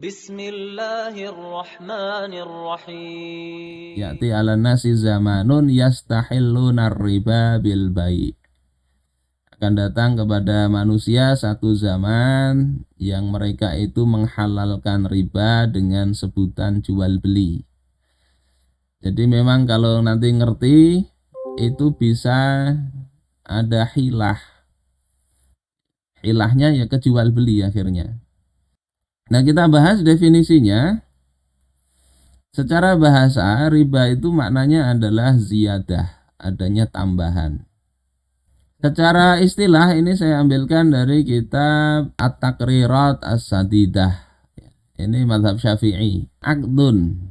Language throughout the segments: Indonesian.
Bismillahirrahmanirrahim. Ya'ti 'alan nasi zamanun yastahilluna riba bil bai'. Akan datang kepada manusia satu zaman yang mereka itu menghalalkan riba dengan sebutan jual beli. Jadi memang kalau nanti ngerti itu bisa ada hilah. Hilahnya ya kejual beli akhirnya. Nah, kita bahas definisinya. Secara bahasa, riba itu maknanya adalah ziyadah, adanya tambahan. Secara istilah ini saya ambilkan dari kitab At-Taqrirat As-Sadidah. Ini mazhab Syafi'i. Aqdun.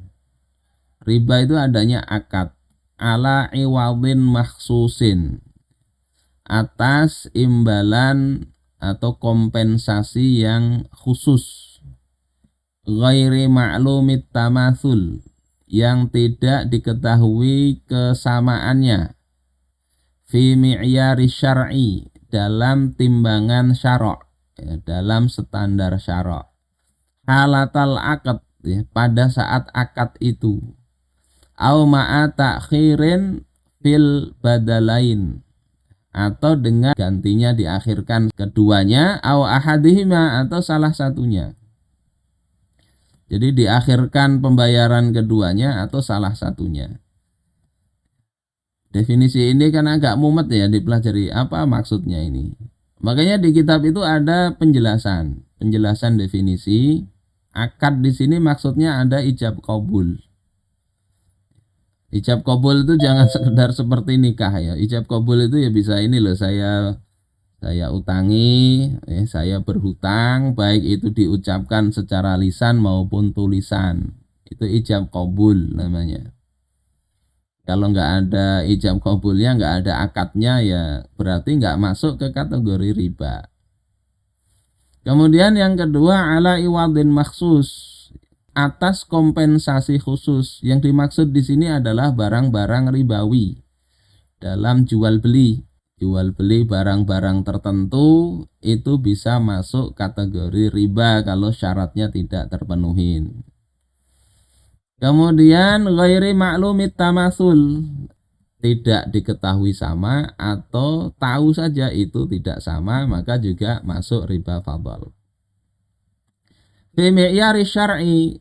Riba itu adanya akad ala iwadin makhsusin, atas imbalan atau kompensasi yang khusus, ghairi ma'lumit tamatsul, yang tidak diketahui kesamaannya, fi mi'yari syar'i, dalam timbangan syara', ya, dalam standar syara', halatal akad, ya, pada saat akad itu, au ma'a ta'khirin fil badalain, atau dengan gantinya diakhirkan keduanya, au ahadihima, atau salah satunya. Jadi diakhirkan pembayaran keduanya atau salah satunya. Definisi ini kan agak mumet ya dipelajari, apa maksudnya ini. Makanya di kitab itu ada penjelasan definisi. Akad di sini maksudnya ada ijab qabul. Ijab qabul itu jangan sekedar seperti nikah ya. Ijab qabul itu ya bisa ini loh, saya utangi, saya berhutang, baik itu diucapkan secara lisan maupun tulisan. Itu ijab qabul namanya. Kalau nggak ada ijab qabulnya, nggak ada akadnya, ya berarti nggak masuk ke kategori riba. Kemudian yang kedua, ala iwadin maksus, atas kompensasi khusus. Yang dimaksud di sini adalah barang-barang ribawi dalam jual beli. Jual beli barang-barang tertentu itu bisa masuk kategori riba kalau syaratnya tidak terpenuhi. Kemudian ghairi ma'lumit tamatsul, tidak diketahui sama atau tahu saja itu tidak sama, maka juga masuk riba fadl. Fi mi'yari syar'i,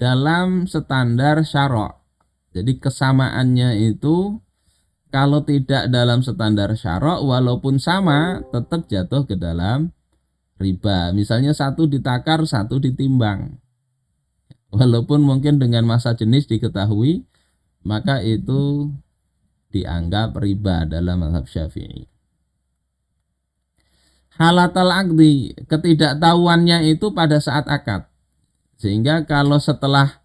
dalam standar syara'. Jadi kesamaannya itu kalau tidak dalam standar syara', walaupun sama tetap jatuh ke dalam riba. Misalnya satu ditakar, satu ditimbang. Walaupun mungkin dengan masa jenis diketahui, maka itu dianggap riba dalam mazhab Syafi'i. Halatal aqdi, ketidaktahuannya itu pada saat akad. Sehingga kalau setelah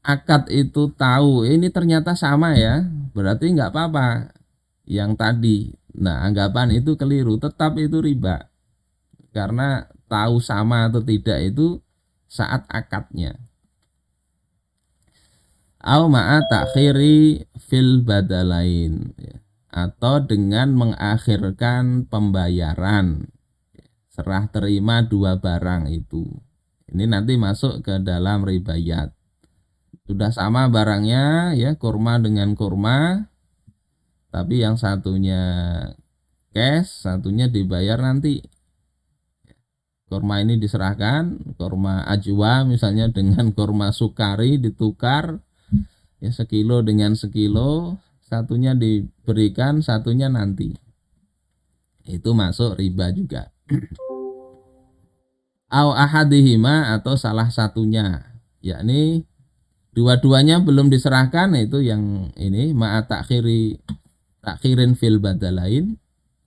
akad itu tahu, ini ternyata sama ya, berarti nggak apa-apa yang tadi. Nah, anggapan itu keliru, tetap itu riba. Karena tahu sama atau tidak itu saat akadnya. Au ma'a ta'khiri fil badalain, atau dengan mengakhirkan pembayaran, serah terima dua barang itu. Ini nanti masuk ke dalam ribayat. Sudah sama barangnya ya, kurma dengan kurma, tapi yang satunya cash, satunya dibayar nanti. Kurma ini diserahkan, kurma ajwa misalnya dengan kurma sukari ditukar, ya sekilo dengan sekilo, satunya diberikan, satunya nanti. Itu masuk riba juga. Au ahadihima, atau salah satunya, yakni dua-duanya belum diserahkan, itu yang ini ma'a takhirin fil badalain.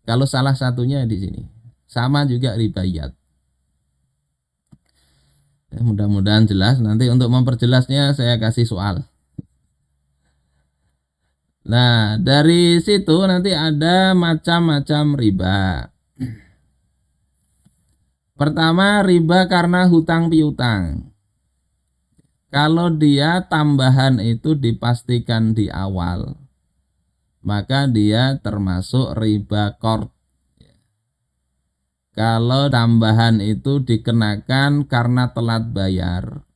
Kalau salah satunya di sini sama juga ribayat. Ya, mudah-mudahan jelas. Nanti untuk memperjelasnya saya kasih soal. Nah, dari situ nanti ada macam-macam riba. Pertama, riba karena hutang piutang. Kalau dia tambahan itu dipastikan di awal, maka dia termasuk riba qard. kalau tambahan itu dikenakan karena telat bayar,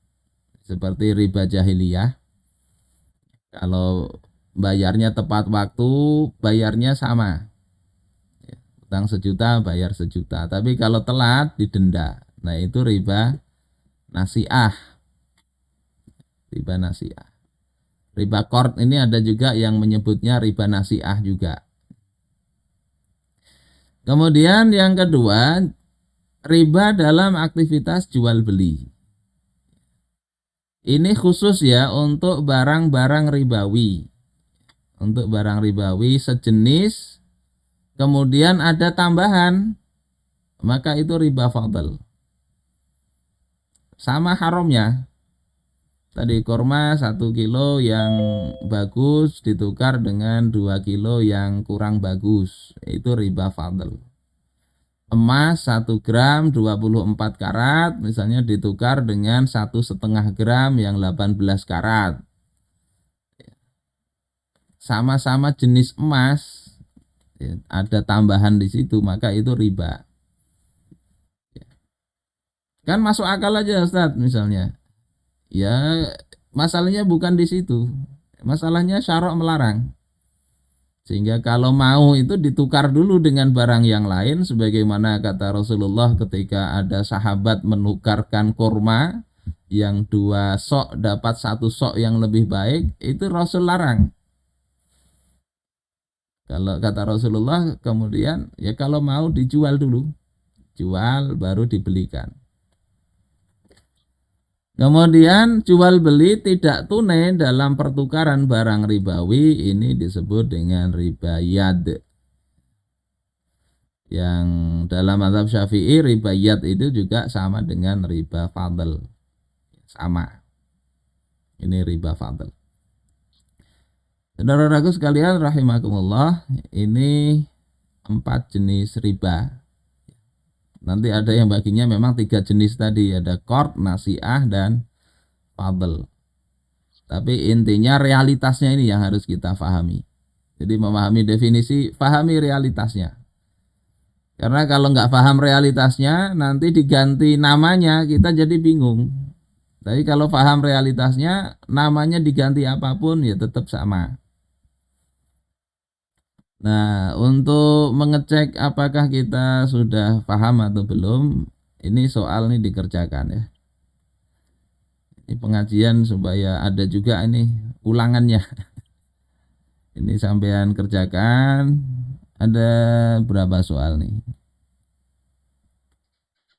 seperti riba jahiliyah. Kalau bayarnya tepat waktu, bayarnya sama. Utang 1 juta, bayar 1 juta. Tapi kalau telat, didenda. Nah, itu riba nasi'ah. Riba nasi'ah. Riba qard ini ada juga yang menyebutnya riba nasi'ah juga. Kemudian yang kedua, riba dalam aktivitas jual beli. Ini khusus ya untuk barang-barang ribawi. Untuk barang ribawi sejenis, kemudian ada tambahan, maka itu riba fadl. Sama haramnya. Tadi kurma 1 kilo yang bagus ditukar dengan 2 kilo yang kurang bagus. Itu riba fadl. Emas 1 gram 24 karat misalnya ditukar dengan 1,5 gram yang 18 karat. Sama-sama jenis emas, ada tambahan di situ, maka itu riba. Kan masuk akal aja Ustadz misalnya. Ya, masalahnya bukan di situ. Masalahnya syarok melarang. Sehingga kalau mau itu ditukar dulu dengan barang yang lain, sebagaimana kata Rasulullah ketika ada sahabat menukarkan kurma yang 2 sok dapat 1 sok yang lebih baik, itu Rasul larang. Kalau kata Rasulullah kemudian ya kalau mau dijual dulu, jual baru dibelikan. Kemudian jual beli tidak tunai dalam pertukaran barang ribawi ini disebut dengan riba yad. Yang dalam mazhab Syafi'i riba yad itu juga sama dengan riba fadl. Sama. Ini riba fadl. Saudara-saudaraku sekalian rahimakumullah, ini 4 jenis riba. Nanti ada yang baginya memang 3 jenis tadi, ada qard, nasi'ah dan fadl. Tapi intinya realitasnya ini yang harus kita pahami. Jadi memahami definisi, pahami realitasnya. Karena kalau nggak paham realitasnya, nanti diganti namanya kita jadi bingung. Tapi kalau paham realitasnya, namanya diganti apapun ya tetap sama. Nah, untuk mengecek apakah kita sudah paham atau belum, ini soal ini dikerjakan ya. Ini pengajian supaya ada juga ini ulangannya. Ini sampean kerjakan, ada berapa soal nih?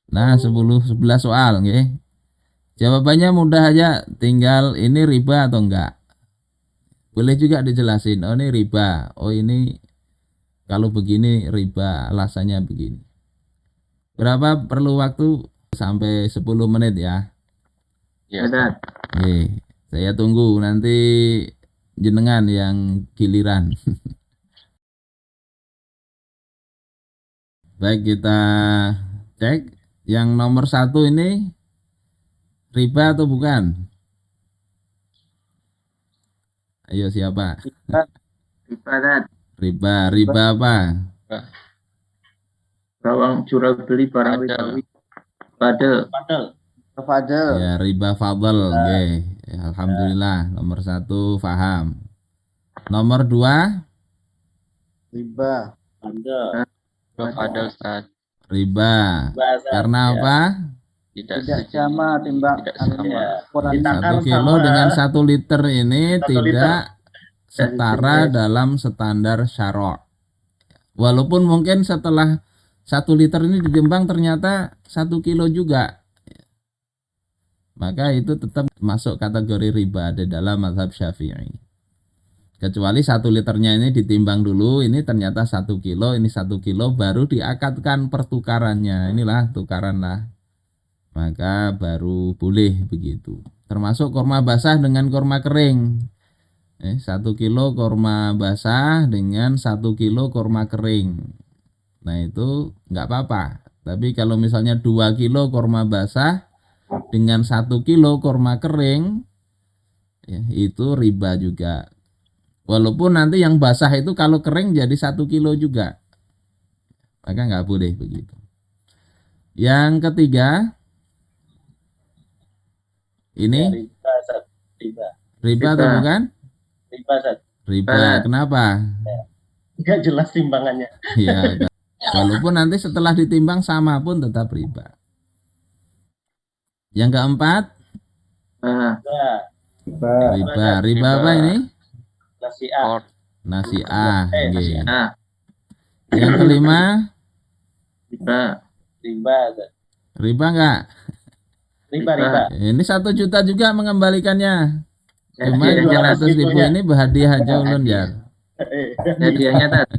Nah, 11 soal nggih. Jawabannya mudah aja, tinggal ini riba atau enggak. Boleh juga dijelasin, oh ini riba, oh ini kalau begini riba, alasannya begini. Berapa perlu waktu? Sampai 10 menit ya. Ya, Ustaz. Oke, saya tunggu nanti jenengan yang giliran. Baik, kita cek. Yang nomor 1 ini riba atau bukan? Ayo siapa? Riba, Riba apa? bawang jual beli barang ribawi. Fadl. Ya, riba fadl. Oke. Ya, alhamdulillah nomor 1 paham. Nomor 2 riba. Fadl, Ustaz. riba. Karena apa? Tidak sama timbang ukuran 1 kilo dengan 1 liter ini tidak setara dalam standar syarok. Walaupun mungkin setelah 1 liter ini ditimbang ternyata 1 kilo juga, maka itu tetap masuk kategori riba di dalam mazhab Syafi'i. Kecuali 1 liternya ini ditimbang dulu, ini ternyata 1 kilo, ini 1 kilo, baru diakadkan pertukarannya. Inilah tukaran lah. Maka baru boleh begitu. Termasuk kurma basah dengan kurma kering. 1 kilo kurma basah dengan 1 kilo kurma kering. Nah itu nggak apa-apa. Tapi kalau misalnya 2 kilo kurma basah dengan 1 kilo kurma kering, ya, itu riba juga. Walaupun nanti yang basah itu kalau kering jadi 1 kilo juga. Maka nggak boleh begitu. Yang ketiga, ini Riba, Ustaz. Riba. riba atau Riba. bukan? Riba, Ustaz. Riba. Barat. Kenapa? Enggak jelas timbangannya. Ya, walaupun nanti setelah ditimbang sama pun tetap riba. Yang keempat, Nah, Riba. riba. Riba apa ini? Nasi'ah. Nasi'ah. Nggih. nah, Yang kelima, riba. Riba, Ustaz. riba enggak? Riba. Ini 1 juta juga mengembalikannya. Cuma Hadiahnya, 200 ribu ini berhadiah aja ulun ya. hadiahnya Tat.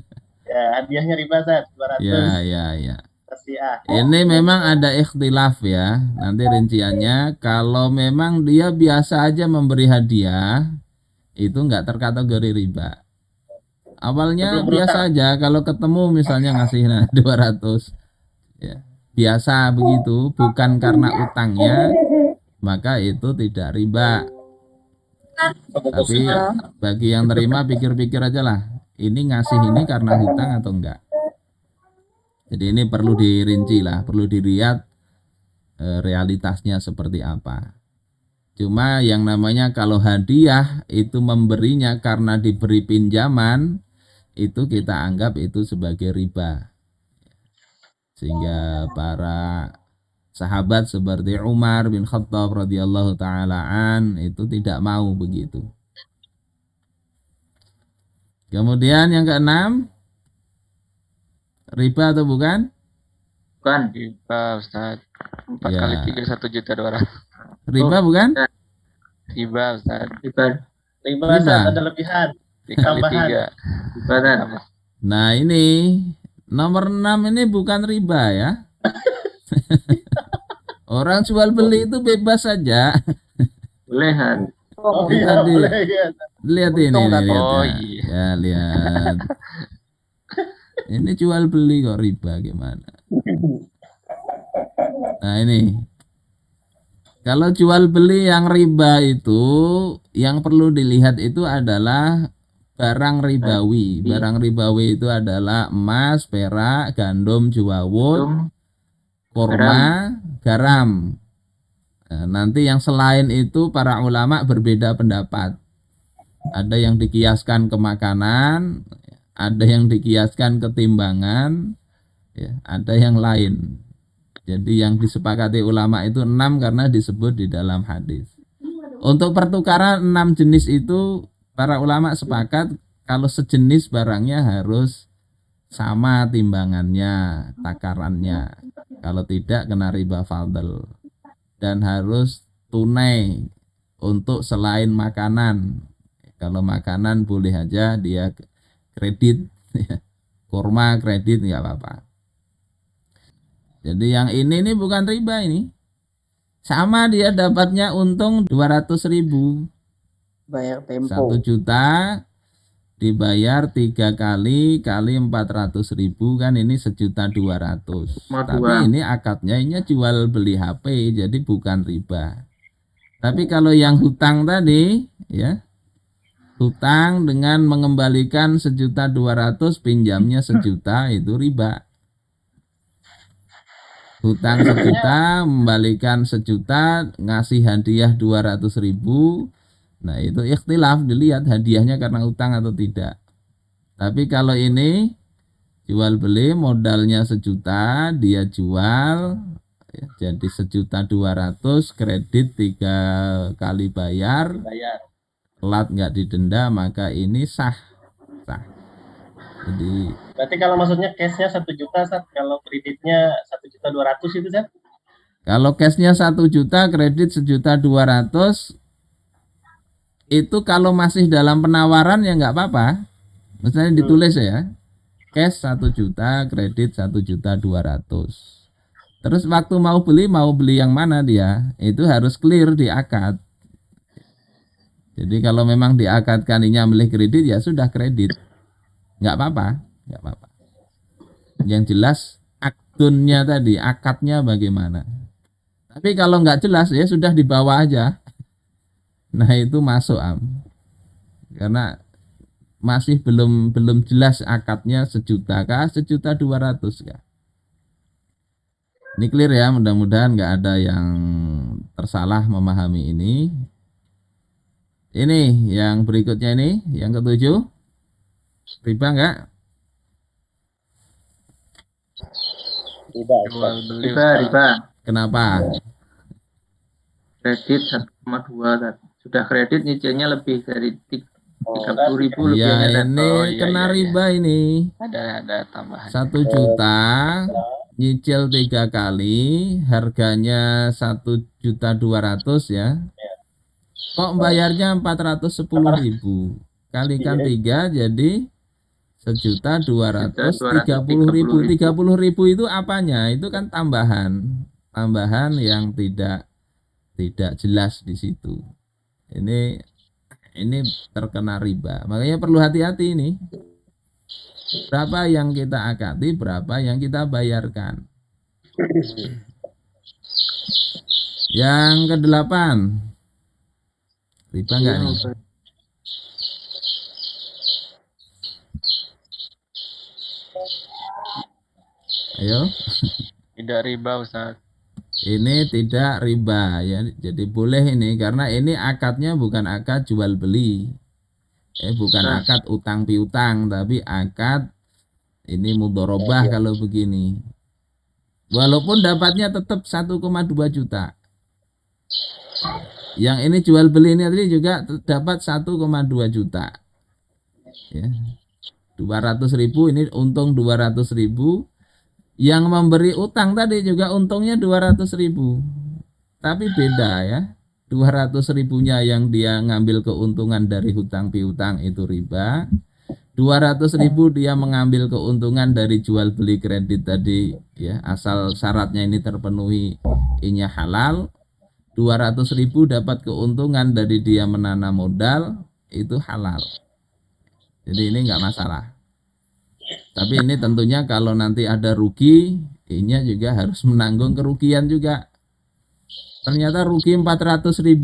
Ya, hadiahnya riba, Ustaz. 200. Ya. Nasi'ah. Ini memang ada ikhtilaf ya. Nanti rinciannya kalau memang dia biasa aja memberi hadiah itu enggak terkategori riba. Awalnya Sebelum biasa aja, kalau ketemu misalnya ngasih 200 ya. Biasa begitu, bukan karena utangnya, maka itu tidak riba. Tapi bagi yang terima pikir-pikir aja lah. Ini ngasih ini karena hutang atau enggak. Jadi ini perlu dirinci lah, perlu dilihat realitasnya seperti apa. Cuma yang namanya kalau hadiah itu memberinya karena diberi pinjaman, itu kita anggap itu sebagai riba. Sehingga para sahabat seperti Umar bin Khattab radhiyallahu taala an itu tidak mau begitu. Kemudian yang keenam, riba atau bukan? Bukan. Riba Ustaz. 4 Ya. kali 3 1.200.000. Riba bukan? Riba Ustaz. Riba. Riba, Riba. Ustaz. Ada lebihan. 3 kali Tambahan. 3. Riba Tat. Nah ini nomor 6 ini bukan riba ya. Orang jual beli itu bebas saja. Boleh Tat. Oh, Ini iya, tadi. boleh, iya. Lihat ini, Untung, lihat oh, ya. iya. Ya lihat. Ini jual beli kok riba gimana? Nah ini, kalau jual beli yang riba itu, yang perlu dilihat itu adalah barang ribawi. Barang ribawi itu adalah emas, perak, gandum, juawut, Tum. kurma, garam. Nah, nanti yang selain itu para ulama berbeda pendapat. Ada yang dikiaskan ke makanan, ada yang dikiaskan ke timbangan, ya, ada yang lain. Jadi yang disepakati ulama itu 6 karena disebut di dalam hadis. Untuk pertukaran 6 jenis itu para ulama sepakat kalau sejenis barangnya harus sama timbangannya, takarannya. Kalau tidak kena riba fadl. Dan harus tunai untuk selain makanan. Kalau makanan boleh aja dia kredit, kurma kredit nggak apa-apa. Jadi yang ini bukan riba ini. Sama dia dapatnya untung 200.000. Bayar tempo. 1 juta dibayar 3 kali 400.000 kan ini 1.200.000. Mau Tapi dua. ini akadnya ini jual beli HP jadi bukan riba. Tapi kalau yang hutang tadi ya, hutang dengan mengembalikan 1.200.000 pinjamnya 1 juta itu riba. Hutang 1 juta membalikan 1 juta ngasih hadiah 200.000. Nah itu ikhtilaf, dilihat hadiahnya karena utang atau tidak. Tapi kalau ini jual beli modalnya 1 juta, dia jual ya, jadi 1.200.000 kredit 3 kali bayar, telat nggak didenda, maka ini sah. Jadi Berarti kalau maksudnya cashnya 1 juta, Ustaz. Kalau kreditnya 1.200.000 itu, Ustaz. kalau cashnya 1 juta, kredit 1.200.000 itu kalau masih dalam penawaran ya nggak apa-apa. Misalnya ditulis ya, cash 1 juta, kredit 1.200.000. Terus waktu mau beli yang mana dia? Itu harus clear di akad. Jadi kalau memang diakadkan ini milih kredit ya sudah kredit. Nggak apa-apa. Yang jelas akdunnya tadi, akadnya bagaimana. Tapi kalau nggak jelas ya sudah dibawa aja. Nah itu masuk karena masih belum jelas akadnya 1 juta kah 1.200.000 kah. Ini clear ya, mudah-mudahan nggak ada yang tersalah memahami ini. Ini yang berikutnya ini, yang ketujuh, riba nggak? Riba, Jual Ustaz. beli Riba, Ustaz. riba. Kenapa? Kredit 1,2 Ustaz. Sudah kredit nyicilnya lebih dari 30.000 Ya lebihnya Ustaz. ini Oh, iya, kena iya, iya. riba ini. Ada tambahan. 1 juta, nyicil 3 kali, harganya 1.200.000 ya. Kok bayarnya 410.000? Kalikan 3 jadi 1.230.000. 30.000 itu apanya? Itu kan tambahan. Tambahan yang tidak jelas di situ. Ini terkena riba. Makanya perlu hati-hati ini. Berapa yang kita akati, berapa yang kita bayarkan. Yang ke-8. Riba enggak nih? Ayo. Tidak riba Ustaz. Ini tidak riba ya. Jadi boleh ini karena ini akadnya bukan akad jual beli. Bukan akad utang piutang tapi akad ini mudharabah kalau begini. Walaupun dapatnya tetap 1,2 juta. Yang ini jual beli ini tadi juga dapat 1,2 juta. Ya. 200.000 ini untung 200.000. Yang memberi utang tadi juga untungnya 200.000. Tapi beda ya. 200.000-nya yang dia ngambil keuntungan dari hutang piutang itu riba. 200.000 dia mengambil keuntungan dari jual beli kredit tadi ya, asal syaratnya ini terpenuhi, inya halal. 200.000 dapat keuntungan dari dia menanam modal, itu halal. Jadi ini enggak masalah. Tapi ini tentunya kalau nanti ada rugi, inya juga harus menanggung kerugian juga. Ternyata rugi 400.000.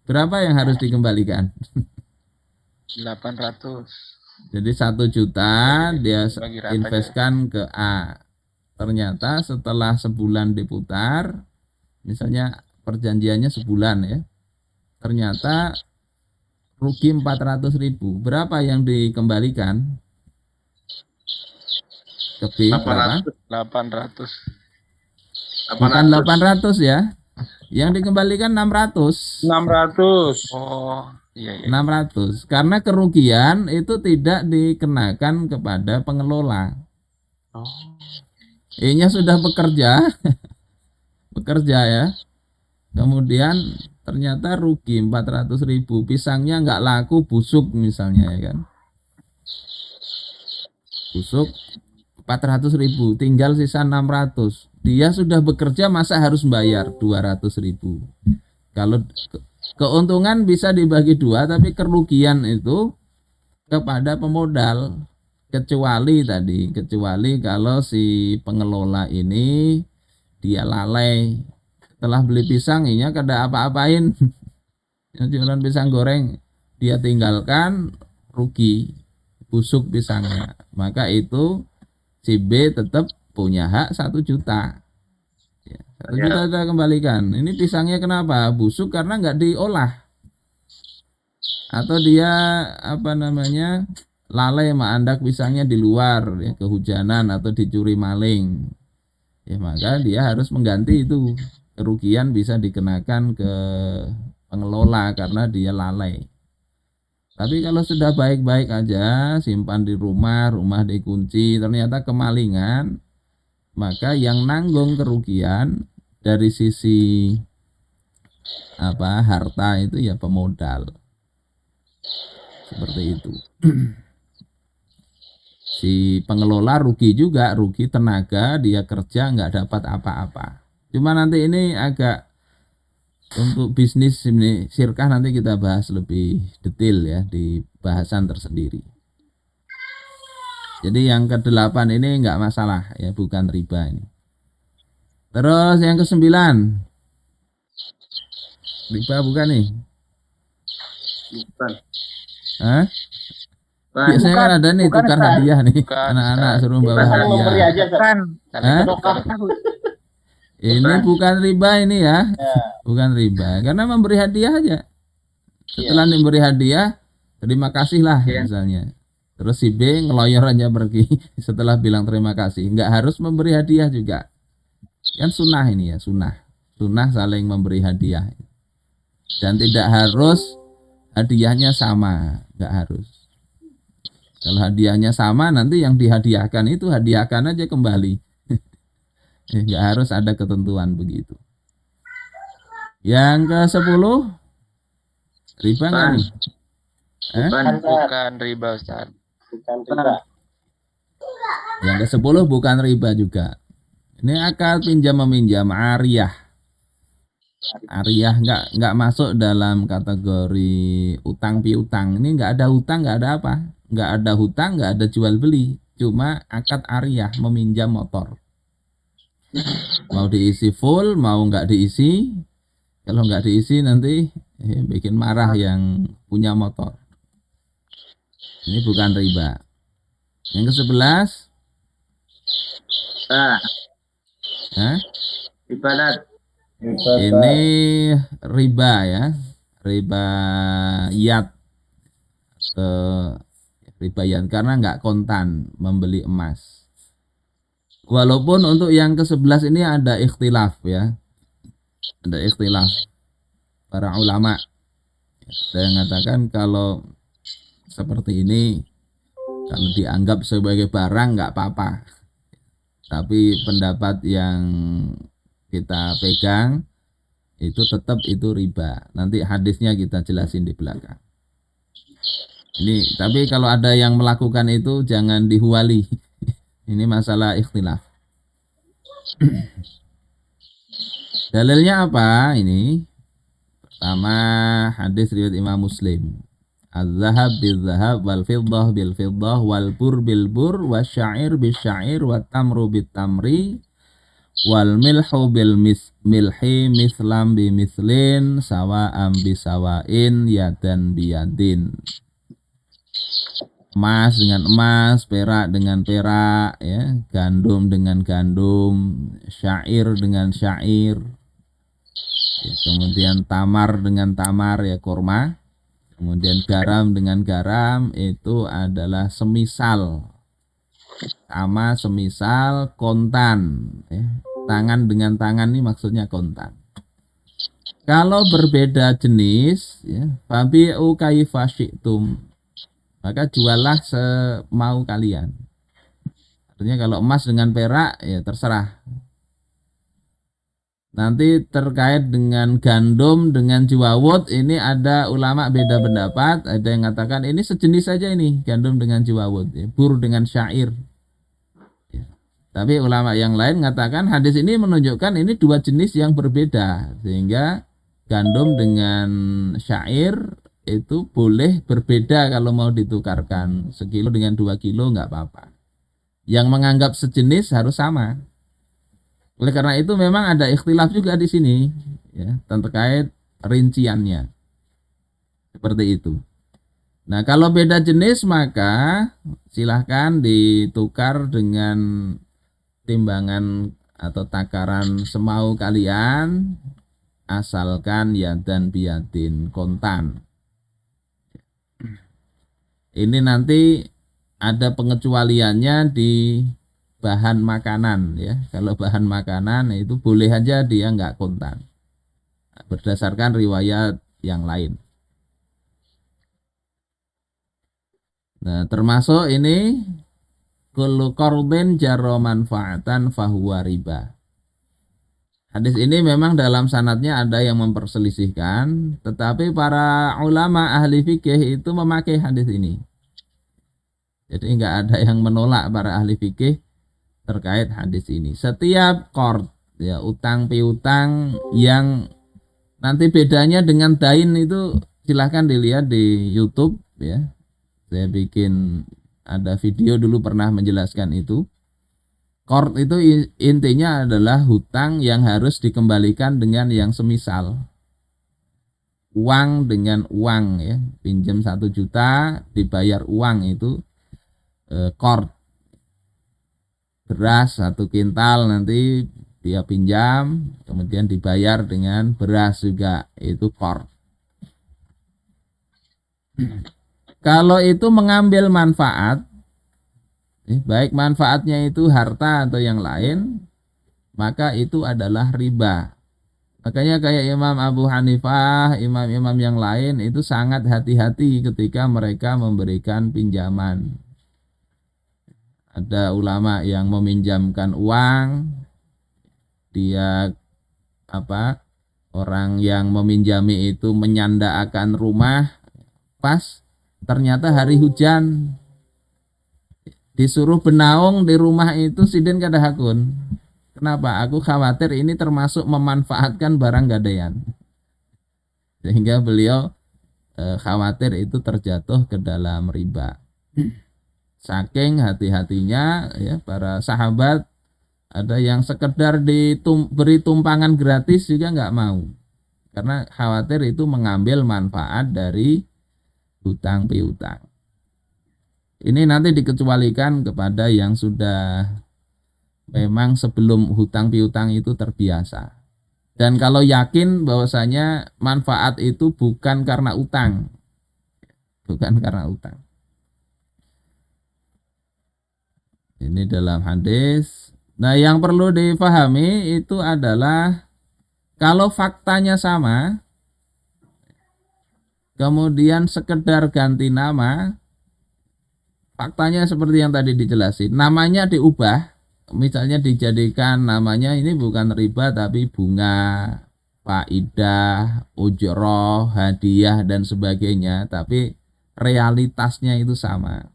Berapa yang harus dikembalikan? 800. Jadi 1 juta dia Bagi rata investkan ke A. Ternyata setelah sebulan diputar, misalnya perjanjiannya sebulan ya. Ternyata rugi 400.000. Berapa yang dikembalikan? Ke B berapa? 800. Bukan 800 ya. Yang dikembalikan 600. 600. Oh, iya, iya. 600. Karena kerugian itu tidak dikenakan kepada pengelola. Oh, Ini sudah bekerja. Bekerja ya. Kemudian ternyata rugi 400.000. Pisangnya nggak laku, busuk misalnya ya kan. Busuk 400.000, tinggal sisa 600. Dia sudah bekerja, masa harus bayar 200.000? Kalau keuntungan bisa dibagi dua, tapi kerugian itu kepada pemodal. Kecuali kalau si pengelola ini dia lalai, setelah beli pisang ini kada apa-apain, yang jualan pisang goreng dia tinggalkan, rugi, busuk pisangnya, maka itu si B tetap punya hak 1 juta. 1 juta sudah kembalikan. Ini pisangnya kenapa? Busuk karena nggak diolah. Atau dia lalai mengandak pisangnya di luar ya, kehujanan atau dicuri maling. Ya maka dia harus mengganti itu. Kerugian bisa dikenakan ke pengelola karena dia lalai. Tapi kalau sudah baik-baik aja, simpan di rumah dikunci, ternyata kemalingan, maka yang nanggung kerugian dari sisi harta itu ya pemodal. Seperti itu. Si pengelola rugi juga, rugi tenaga, dia kerja nggak dapat apa-apa. Cuma nanti ini agak untuk bisnis ini syirkah nanti kita bahas lebih detail ya di bahasan tersendiri. Jadi yang ke-8 ini enggak masalah ya, bukan riba ini. Terus yang ke-9. Riba bukan nih? Bukan. Hah? Bukan. Biasanya kan ada nih tukar hadiah nih. Bukan, Anak-anak Ustaz. suruh bawa Kita saling memberi hadiah. aja, Ustaz. Kan Hah? Sedekah. Ini bukan riba ini ya. Ya, Bukan riba. Karena memberi hadiah aja. Setelah diberi hadiah, terima kasih lah Iya. misalnya. Terus si B ngeloyor aja pergi setelah bilang terima kasih. Nggak harus memberi hadiah juga. Kan sunnah ini ya, sunnah. Sunnah saling memberi hadiah. Dan tidak harus hadiahnya sama. Nggak harus. Kalau hadiahnya sama, nanti yang dihadiahkan itu hadiahkan aja kembali. Nggak harus ada ketentuan begitu. Yang ke-10 riba nggak nih? Bukan. Bukan riba Ustaz. bukan riba. Yang ke-10 bukan riba juga. Ini akad pinjam meminjam ariyah. Ariyah nggak masuk dalam kategori utang piutang. Ini nggak ada hutang, nggak ada apa. Nggak ada hutang, nggak ada jual beli. Cuma akad ariyah meminjam motor. Mau diisi full, mau nggak diisi. Kalau nggak diisi nanti bikin marah yang punya motor. Ini bukan riba. Yang ke-11, Nah, Hah? ibadat. Ini riba ya, riba yat, riba yat karena nggak kontan membeli emas. Walaupun untuk yang ke-11 ini ada ikhtilaf ya, ada ikhtilaf para ulama. Ada yang mengatakan kalau seperti ini kalau dianggap sebagai barang nggak apa-apa. Tapi pendapat yang kita pegang itu tetap itu riba. Nanti hadisnya kita jelasin di belakang. Ini tapi kalau ada yang melakukan itu jangan dihuali. Ini masalah ikhtilaf. Dalilnya apa ini? Pertama hadis riwayat Imam Muslim. Az-zahab bil-zahab wal fiddah bil-fiddah wal bur bil-bur wasyair bil-syair wat tamru bit-tamri wal milhu bil-milhi mislam bi-mislin sawa'am bi-sawa'in yadan biyadin. Emas dengan emas, perak dengan perak ya, gandum dengan gandum, syair dengan syair. Ya, kemudian tamar dengan tamar ya kurma. Kemudian garam dengan garam itu adalah semisal, sama semisal kontan ya. Tangan dengan tangan ini maksudnya kontan. Kalau berbeda jenis ya, fabi'u kaifa syi'tum, maka jualah semau kalian. Artinya kalau emas dengan perak ya terserah. Nanti terkait dengan gandum dengan jiwawut ini ada ulama beda pendapat. Ada yang mengatakan ini sejenis saja ini gandum dengan jiwawut, ya. Bur dengan syair. Ya. Tapi ulama yang lain mengatakan hadis ini menunjukkan ini dua jenis yang berbeda, sehingga gandum dengan syair itu boleh berbeda kalau mau ditukarkan. 1 kilo dengan 2 kilo nggak apa-apa. Yang menganggap sejenis harus sama. Oleh karena itu memang ada ikhtilaf juga di sini ya, terkait rinciannya. Seperti itu. Nah, kalau beda jenis maka silahkan ditukar dengan timbangan atau takaran semau kalian, asalkan yadan biyadin kontan. Ini nanti ada pengecualiannya di bahan makanan ya. Kalau bahan makanan itu boleh aja dia nggak kontan berdasarkan riwayat yang lain. Nah, termasuk ini kullu qardin jarra manfaatan fahuwa riba. Hadis ini memang dalam sanadnya ada yang memperselisihkan, tetapi para ulama ahli fikih itu memakai hadis ini. Jadi nggak ada yang menolak para ahli fikih terkait hadis ini. Setiap qard ya, utang piutang yang nanti bedanya dengan dain itu silahkan dilihat di YouTube ya. Saya bikin ada video dulu pernah menjelaskan itu. Qard itu intinya adalah hutang yang harus dikembalikan dengan yang semisal. Uang dengan uang ya. Pinjam 1 juta dibayar uang itu qard. Beras 1 kintal nanti dia pinjam kemudian dibayar dengan beras juga, itu qard. Kalau itu mengambil manfaat, baik manfaatnya itu harta atau yang lain, maka itu adalah riba. Makanya kayak Imam Abu Hanifah, imam-imam yang lain itu sangat hati-hati ketika mereka memberikan pinjaman. Ada ulama yang meminjamkan uang, dia orang yang meminjami itu menyanda akan rumah, pas ternyata hari hujan, disuruh benaung di rumah itu siden kada hakun. Kenapa? Aku khawatir ini termasuk memanfaatkan barang gadaian. Sehingga beliau khawatir itu terjatuh ke dalam riba. Saking hati-hatinya ya para sahabat, ada yang sekedar beri tumpangan gratis juga nggak mau. Karena khawatir itu mengambil manfaat dari hutang piutang. Ini nanti dikecualikan kepada yang sudah memang sebelum hutang piutang itu terbiasa. Dan kalau yakin bahwasanya manfaat itu bukan karena utang. Bukan karena utang. Ini dalam hadis. Nah, yang perlu dipahami itu adalah kalau faktanya sama, kemudian sekedar ganti nama, faktanya seperti yang tadi dijelasin, namanya diubah, misalnya dijadikan namanya ini bukan riba tapi bunga, faidah, ujroh, hadiah dan sebagainya, tapi realitasnya itu sama.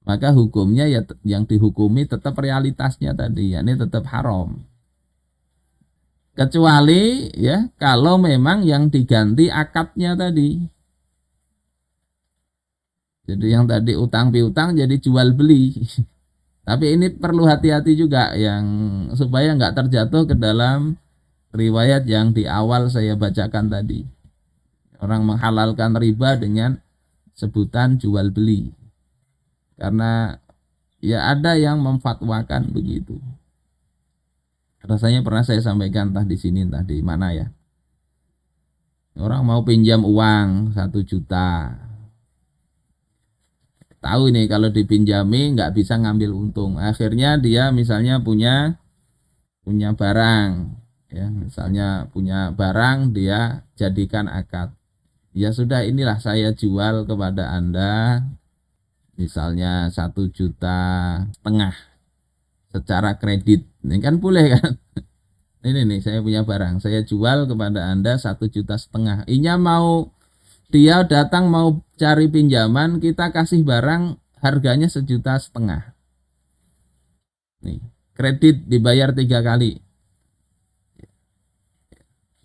Maka hukumnya ya yang dihukumi tetap realitasnya tadi, yakni tetap haram. Kecuali ya kalau memang yang diganti akadnya tadi. Jadi yang tadi utang piutang jadi jual beli. Tapi ini perlu hati-hati juga yang supaya nggak terjatuh ke dalam riwayat yang di awal saya bacakan tadi. Orang menghalalkan riba dengan sebutan jual beli. Karena ya ada yang memfatwakan begitu. Rasanya pernah saya sampaikan entah di sini entah di mana ya. Orang mau pinjam uang 1 juta. Tahu nih kalau dipinjami nggak bisa ngambil untung. Akhirnya dia misalnya punya barang, ya misalnya punya barang dia jadikan akad. Ya sudah inilah saya jual kepada Anda. Misalnya 1,5 juta secara kredit, ini kan boleh kan? Ini nih saya punya barang, saya jual kepada Anda 1,5 juta. Inya mau dia datang mau cari pinjaman, kita kasih barang harganya 1,5 juta. Nih kredit dibayar 3 kali.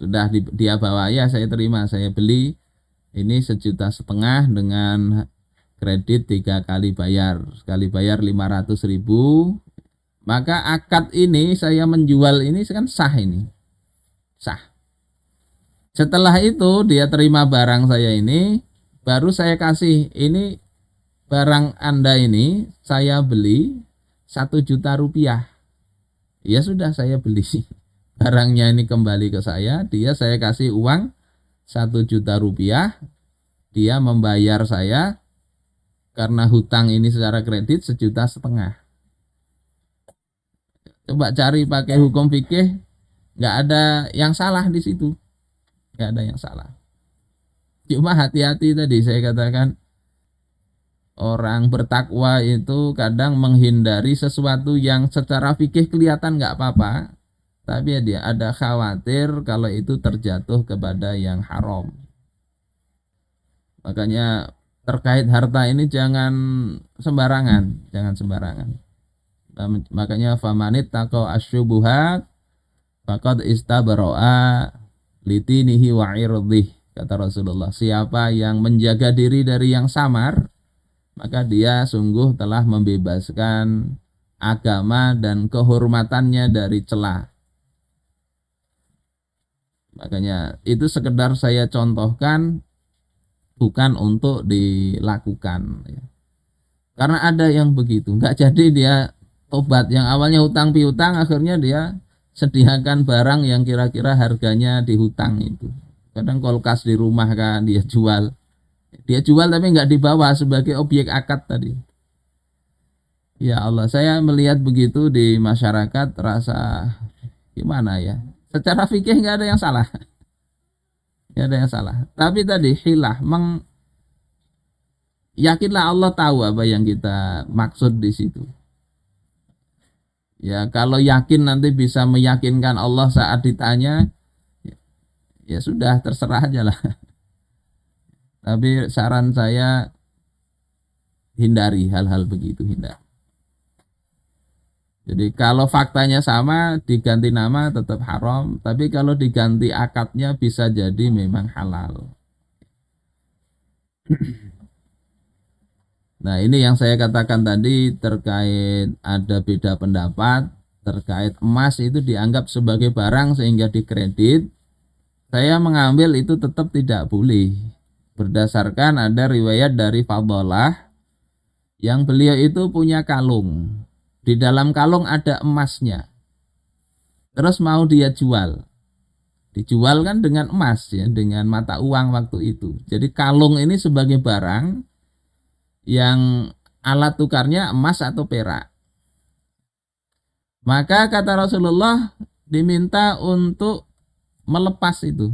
Sudah dia bawa ya saya terima, saya beli ini 1,5 juta dengan kredit 3 kali bayar, sekali bayar 500.000, maka akad ini saya menjual ini kan sah, ini sah. Setelah itu dia terima barang saya ini, baru saya kasih ini barang Anda ini saya beli 1 juta rupiah. Ya sudah saya beli barangnya ini kembali ke saya kasih uang 1 juta rupiah, dia membayar saya karena hutang ini secara kredit 1,5 juta. Coba cari pakai hukum fikih, nggak ada yang salah di situ, nggak ada yang salah. Cuma hati-hati tadi saya katakan, orang bertakwa itu kadang menghindari sesuatu yang secara fikih kelihatan nggak apa-apa, tapi dia ada khawatir kalau itu terjatuh kepada yang haram. Makanya terkait harta ini jangan sembarangan. Makanya famanit taqo asyubuhat faqad istabara'a litinihi wa irdih, kata Rasulullah. Siapa yang menjaga diri dari yang samar, maka dia sungguh telah membebaskan agama dan kehormatannya dari celah. Makanya itu sekedar saya contohkan, bukan untuk dilakukan ya. Karena ada yang begitu, nggak jadi dia tobat, yang awalnya hutang piutang akhirnya dia sediakan barang yang kira-kira harganya di hutang itu. Kadang kulkas di rumah kan dia jual tapi nggak dibawa sebagai objek akad tadi. Ya Allah, saya melihat begitu di masyarakat rasa gimana ya? Secara fikih nggak ada yang salah, nggak ada yang salah. Tapi tadi hilah, yakinlah Allah tahu apa yang kita maksud di situ. Ya kalau yakin nanti bisa meyakinkan Allah saat ditanya, ya sudah terserah aja lah. Tapi saran saya hindari hal-hal begitu, hindari. Jadi kalau faktanya sama diganti nama tetap haram, tapi kalau diganti akadnya bisa jadi memang halal. Nah ini yang saya katakan tadi terkait ada beda pendapat terkait emas itu dianggap sebagai barang sehingga dikredit. Saya mengambil itu tetap tidak boleh. Berdasarkan ada riwayat dari Fadhalah yang beliau itu punya kalung. Di dalam kalung ada emasnya. Terus mau dia jual. Dijual kan dengan emas ya, dengan mata uang waktu itu. Jadi kalung ini sebagai barang yang alat tukarnya emas atau perak. Maka kata Rasulullah diminta untuk melepas itu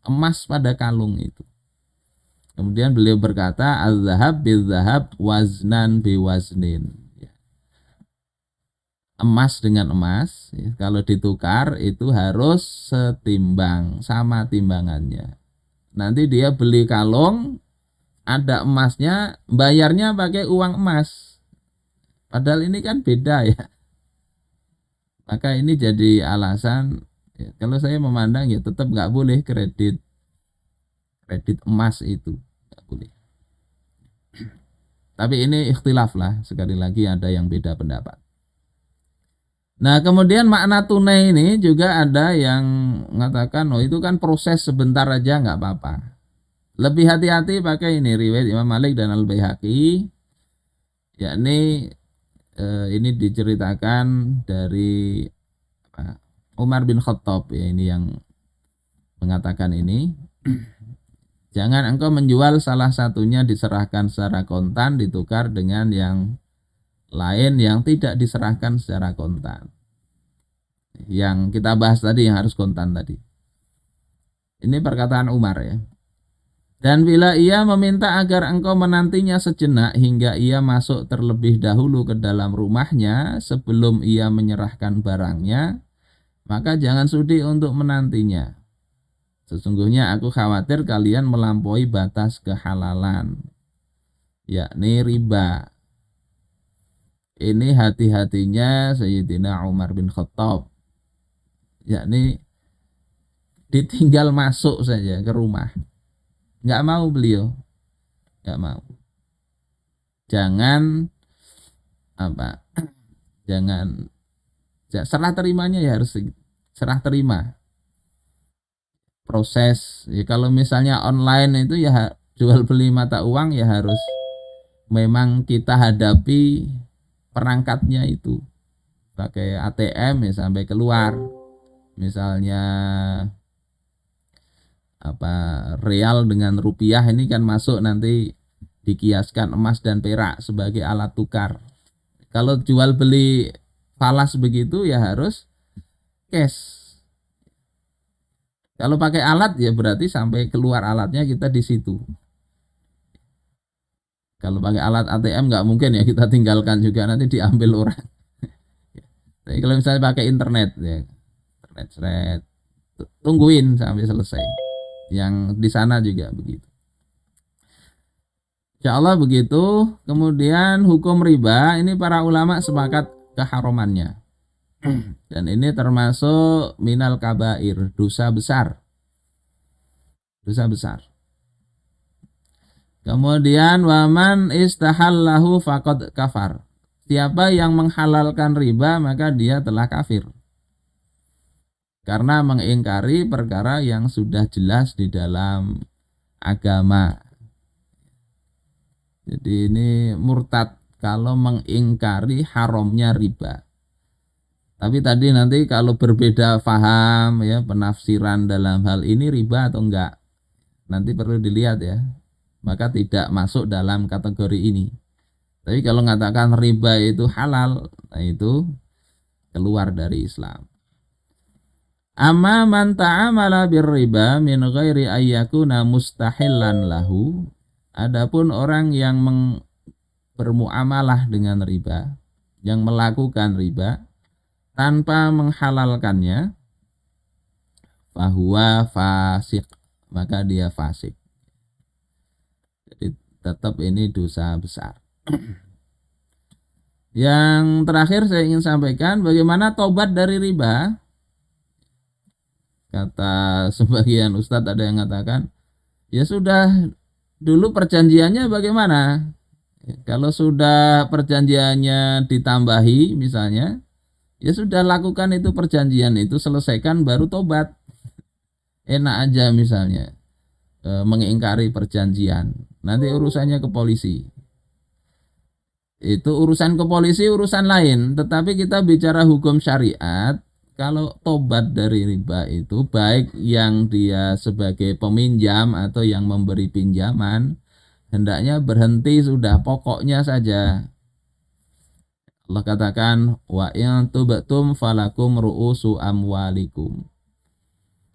emas pada kalung itu. Kemudian beliau berkata, az-zahab bil-zahab waznan biwaznin. Emas dengan emas, ya, kalau ditukar itu harus setimbang, sama timbangannya. Nanti dia beli kalung, ada emasnya, bayarnya pakai uang emas. Padahal ini kan beda ya. Maka ini jadi alasan, ya, kalau saya memandang ya tetap nggak boleh kredit emas itu, nggak boleh. Tapi ini ikhtilaf lah, sekali lagi ada yang beda pendapat. Nah kemudian makna tunai ini juga ada yang mengatakan oh itu kan proses sebentar aja nggak apa-apa. Lebih hati-hati pakai ini riwayat Imam Malik dan Al-Baihaqi, yakni ini diceritakan dari Umar bin Khattab ya, ini yang mengatakan ini. Jangan engkau menjual salah satunya diserahkan secara kontan ditukar dengan yang lain yang tidak diserahkan secara kontan. Yang kita bahas tadi yang harus kontan tadi. Ini perkataan Umar ya. Dan bila ia meminta agar engkau menantinya sejenak hingga ia masuk terlebih dahulu ke dalam rumahnya sebelum ia menyerahkan barangnya, maka jangan sudi untuk menantinya. Sesungguhnya aku khawatir kalian melampaui batas kehalalan, yakni riba. Ini hati-hatinya Sayyidina Umar bin Khattab, yakni ditinggal masuk saja ke rumah. Nggak mau beliau, nggak mau. Jangan jangan serah terimanya ya harus serah terima. Proses ya, kalau misalnya online itu ya jual beli mata uang ya harus memang kita hadapi perangkatnya itu pakai ATM ya sampai keluar, misalnya real dengan rupiah ini kan masuk nanti dikiaskan emas dan perak sebagai alat tukar. Kalau jual beli falas begitu ya harus cash. Kalau pakai alat ya berarti sampai keluar alatnya kita di situ. Kalau pakai alat ATM nggak mungkin ya kita tinggalkan juga nanti diambil orang. Tapi kalau misalnya pakai internet ya, internet tungguin sampai selesai. Yang di sana juga begitu. Insya Allah begitu. Kemudian hukum riba ini para ulama sepakat keharamannya. Dan ini termasuk minal kabair, dosa besar. Dosa besar. Kemudian waman istahallahu faqad kafar. Siapa yang menghalalkan riba maka dia telah kafir. Karena mengingkari perkara yang sudah jelas di dalam agama. Jadi ini murtad kalau mengingkari haramnya riba. Tapi tadi nanti kalau berbeda faham ya, penafsiran dalam hal ini riba atau enggak, nanti perlu dilihat ya. Maka tidak masuk dalam kategori ini. Tapi kalau mengatakan riba itu halal, nah itu keluar dari Islam. Amma man ta'amala birriba min ghairi ayyakuna mustahillan lahu. Adapun orang yang bermuamalah dengan riba, yang melakukan riba tanpa menghalalkannya, fahuwa fasik, maka dia fasik. Jadi tetap ini dosa besar. Yang terakhir saya ingin sampaikan bagaimana tobat dari riba. Kata sebagian ustadz ada yang mengatakan, ya sudah, dulu perjanjiannya bagaimana? Kalau sudah perjanjiannya ditambahi misalnya, ya sudah lakukan itu perjanjian itu, selesaikan baru tobat. Enak aja misalnya mengingkari perjanjian, nanti urusannya ke polisi. Itu urusan ke polisi, urusan lain. Tetapi kita bicara hukum syariat, kalau tobat dari riba itu baik yang dia sebagai peminjam atau yang memberi pinjaman, hendaknya berhenti sudah, pokoknya saja. Allah katakan, wa in tubtum falakum ru'usu amwalikum.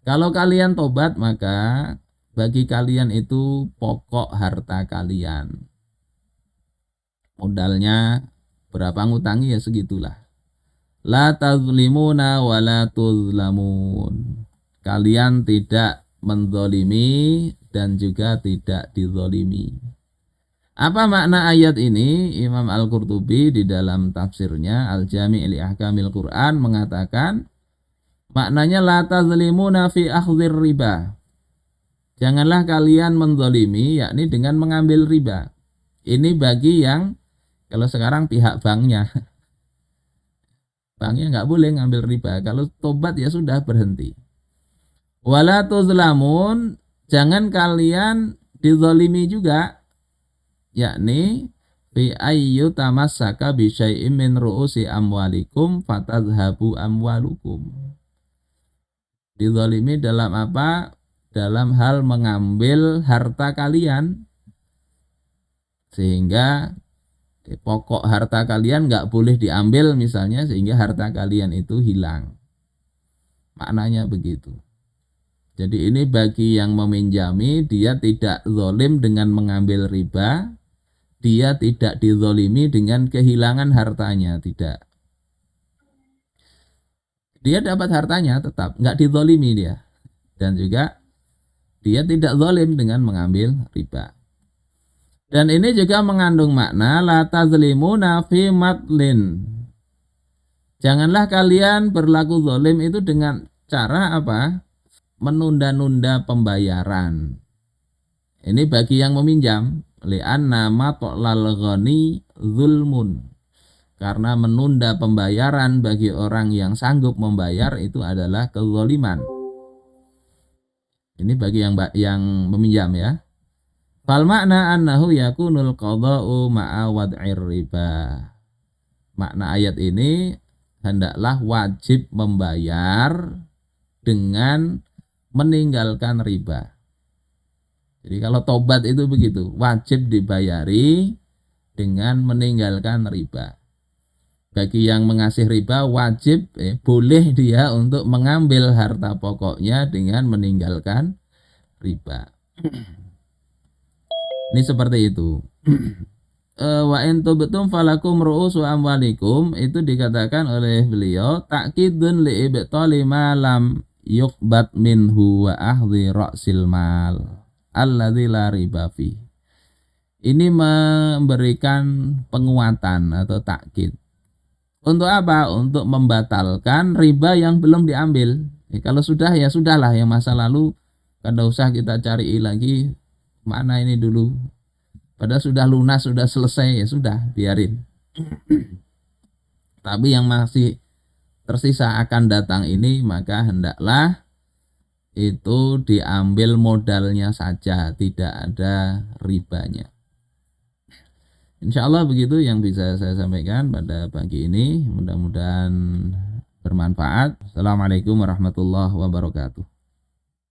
Kalau kalian tobat, maka bagi kalian itu pokok harta kalian. Modalnya berapa ngutangi ya segitulah. La tazlimuna wa la tuzlamun. Kalian tidak menzalimi dan juga tidak dizalimi. Apa makna ayat ini? Imam Al-Qurtubi di dalam tafsirnya Al-Jami' li Ahkamil Quran mengatakan maknanya la tazlimuna fi akhdhir riba. Janganlah kalian menzalimi, yakni dengan mengambil riba. Ini bagi yang kalau sekarang pihak banknya. Banknya nggak boleh ngambil riba. Kalau tobat ya sudah, berhenti. Wala tuzlamun, jangan kalian dizalimi juga, yakni fi ayyu tamassaka bi syai'in min ru'usi amwalikum fatadhhabu amwalukum. Dizalimi dalam apa? Dalam hal mengambil harta kalian, sehingga pokok harta kalian nggak boleh diambil misalnya, sehingga harta kalian itu hilang. Maknanya begitu. Jadi ini bagi yang meminjami, dia tidak zalim dengan mengambil riba, dia tidak dizalimi dengan kehilangan hartanya, tidak. Dia dapat hartanya tetap, nggak dizalimi dia. Dan juga dia tidak zalim dengan mengambil riba. Dan ini juga mengandung makna la tazlimuna fi matlin. Janganlah kalian berlaku zalim itu dengan cara apa? Menunda-nunda pembayaran. Ini bagi yang meminjam. Li'anna mat'lal ghani zulmun. Karena menunda pembayaran bagi orang yang sanggup membayar itu adalah kezaliman. Ini bagi yang meminjam ya. Fal makna annahu yakunul qada'u ma'a wad'ir riba. Makna ayat ini hendaklah wajib membayar dengan meninggalkan riba. Jadi kalau tobat itu begitu, wajib dibayari dengan meninggalkan riba. Bagi yang mengasih riba wajib boleh dia untuk mengambil harta pokoknya dengan meninggalkan riba. Ini seperti itu. Wa in tubtum falakum ru'usu amwalikum, itu dikatakan oleh beliau ta'kidun li ibtali ma lam yuqbad minhu wa ahdhi ra'sil mal alladzi la riba fi. Ini memberikan penguatan atau takkid. Untuk apa? Untuk membatalkan riba yang belum diambil. Kalau sudah ya sudahlah, yang masa lalu kada usah kita cari lagi. Mana ini dulu, padahal sudah lunas, sudah selesai, ya sudah, biarin. Tapi yang masih tersisa akan datang ini, maka hendaklah itu diambil modalnya saja, tidak ada ribanya. Insya Allah begitu yang bisa saya sampaikan pada pagi ini. Mudah-mudahan bermanfaat. Assalamualaikum warahmatullahi wabarakatuh.